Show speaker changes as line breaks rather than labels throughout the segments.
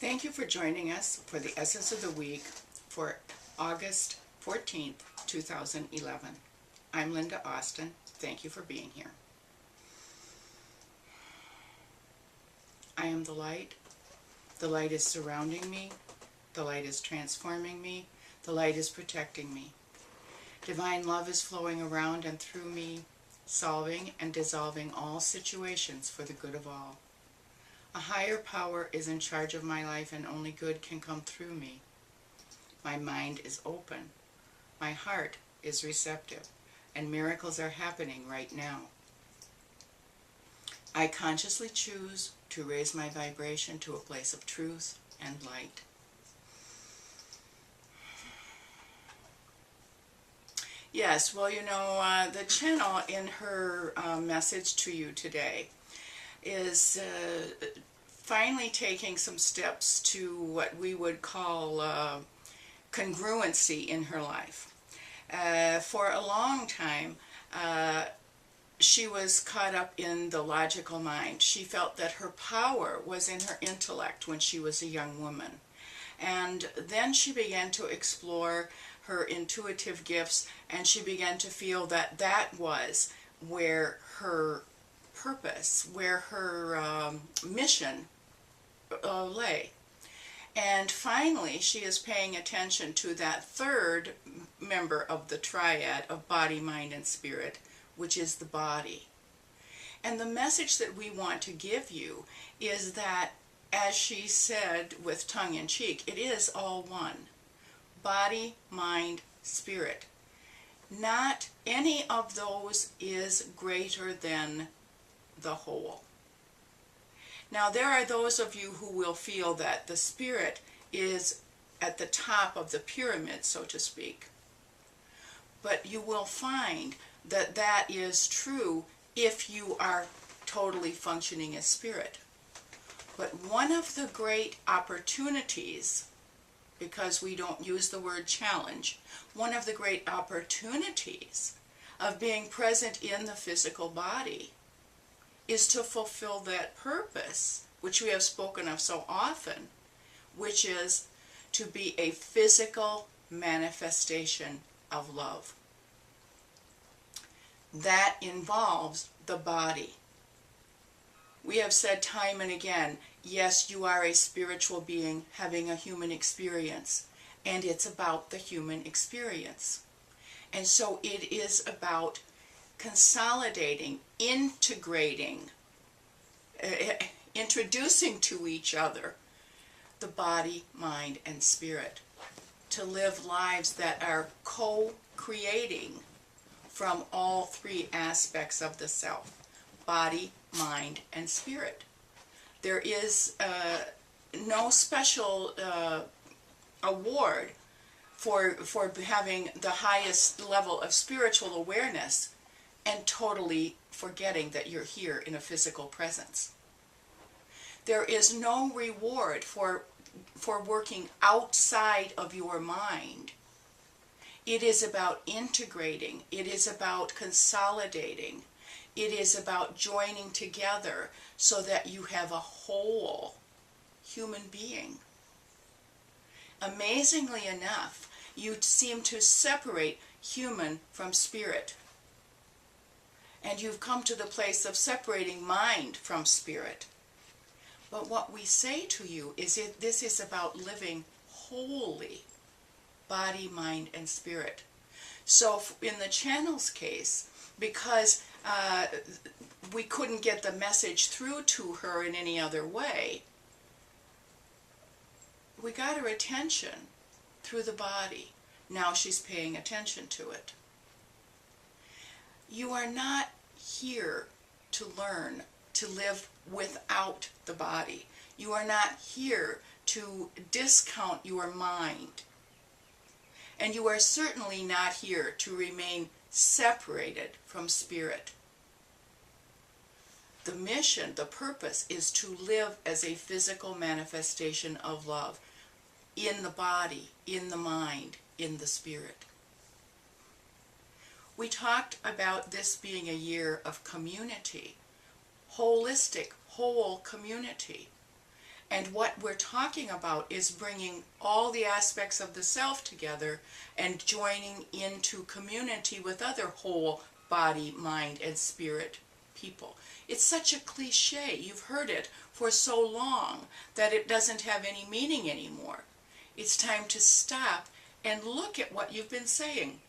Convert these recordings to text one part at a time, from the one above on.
Thank you for joining us for the Essence of the Week for August 14th, 2011. I'm Lynda Austin. Thank you for being here. I am the light. The light is surrounding me. The light is transforming me. The light is protecting me. Divine love is flowing around and through me, solving and dissolving all situations for the good of all. A higher power is in charge of my life and only good can come through me. My mind is open. My heart is receptive, and miracles are happening right now. I consciously choose to raise my vibration to a place of truth and light. Yes, well, the channel in her message to you today is finally taking some steps to what we would call congruency in her life. For a long time, she was caught up in the logical mind. She felt that her power was in her intellect when she was a young woman. And then she began to explore her intuitive gifts, and she began to feel that that was where her purpose, where her mission lay. And finally, she is paying attention to that third member of the triad of body, mind, and spirit, which is the body. And the message that we want to give you is that, as she said with tongue-in-cheek, it is all one. Body, mind, spirit. Not any of those is greater than the whole. Now, there are those of you who will feel that the spirit is at the top of the pyramid, so to speak. But you will find that that is true if you are totally functioning as spirit. But one of the great opportunities, because we don't use the word challenge, one of the great opportunities of being present in the physical body is to fulfill that purpose, which we have spoken of so often, which is to be a physical manifestation of love. That involves the body. We have said time and again, yes, you are a spiritual being having a human experience, and it's about the human experience. And so it is about consolidating, integrating, introducing to each other the body, mind, and spirit, to live lives that are co-creating from all three aspects of the self: body, mind, and spirit. There is no special award for having the highest level of spiritual awareness and totally forgetting that you're here in a physical presence. There is no reward for working outside of your mind. It is about integrating. It is about consolidating. It is about joining together so that you have a whole human being. Amazingly enough, you seem to separate human from spirit. And you've come to the place of separating mind from spirit. But what we say to you is this is about living wholly, body, mind, and spirit. So in the channel's case, because we couldn't get the message through to her in any other way, we got her attention through the body. Now she's paying attention to it. You are not here to learn to live without the body. You are not here to discount your mind. And you are certainly not here to remain separated from spirit. The mission, the purpose, is to live as a physical manifestation of love in the body, in the mind, in the spirit. We talked about this being a year of community, holistic, whole community. And what we're talking about is bringing all the aspects of the self together and joining into community with other whole body, mind, and spirit people. It's such a cliche. You've heard it for so long that it doesn't have any meaning anymore. It's time to stop and look at what you've been saying.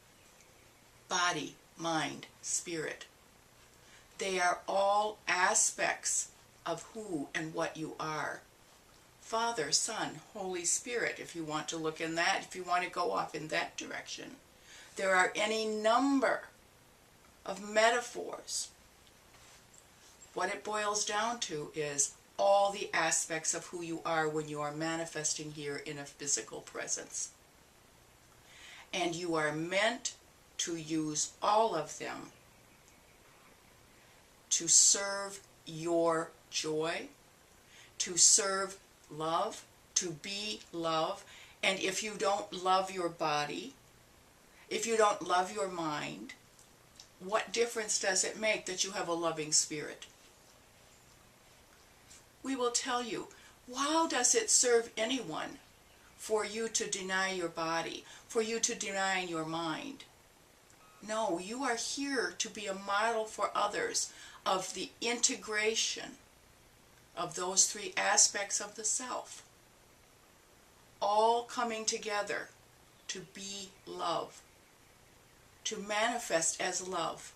Body, mind, spirit. They are all aspects of who and what you are. Father, Son, Holy Spirit, if you want to look in that, if you want to go off in that direction. There are any number of metaphors. What it boils down to is all the aspects of who you are when you are manifesting here in a physical presence. And you are meant to use all of them to serve your joy, to serve love, to be love. And if you don't love your body, if you don't love your mind, what difference does it make that you have a loving spirit? We will tell you, how does it serve anyone for you to deny your body, for you to deny your mind? No, you are here to be a model for others of the integration of those three aspects of the self, all coming together to be love, to manifest as love,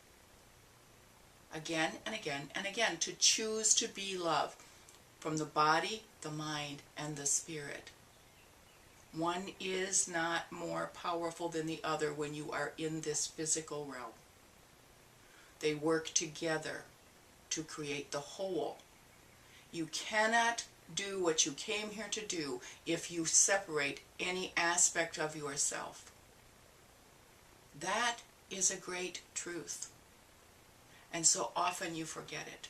again and again and again, to choose to be love from the body, the mind, and the spirit. One is not more powerful than the other when you are in this physical realm. They work together to create the whole. You cannot do what you came here to do if you separate any aspect of yourself. That is a great truth. And so often you forget it.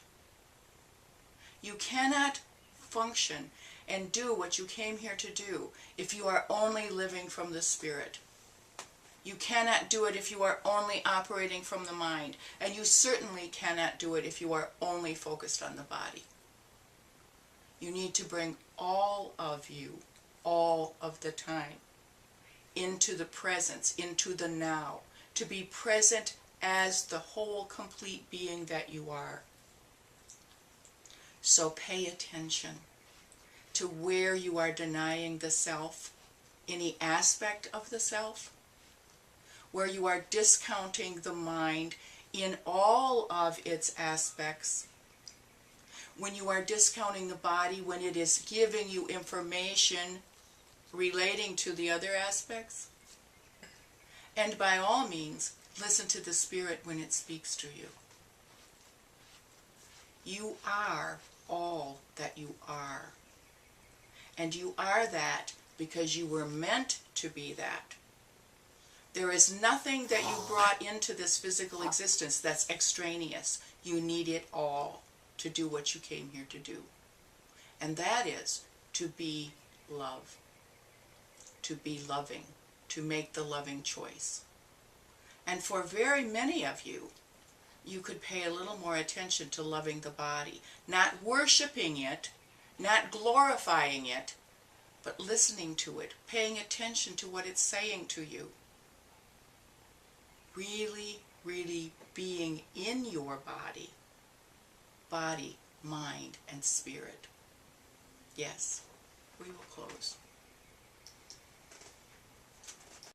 You cannot function and do what you came here to do if you are only living from the spirit. You cannot do it if you are only operating from the mind. And you certainly cannot do it if you are only focused on the body. You need to bring all of you, all of the time, into the presence, into the now, to be present as the whole complete being that you are. So pay attention to where you are denying the self, any aspect of the self, where you are discounting the mind in all of its aspects, when you are discounting the body when it is giving you information relating to the other aspects. And by all means, listen to the spirit when it speaks to you. You are all that you are. And you are that because you were meant to be that. There is nothing that you brought into this physical existence that's extraneous. You need it all to do what you came here to do. And that is to be love, to be loving, to make the loving choice. And for very many of you, you could pay a little more attention to loving the body, not worshiping it, not glorifying it, but listening to it, paying attention to what it's saying to you. Really, really being in your body, mind, and spirit. Yes, we will close.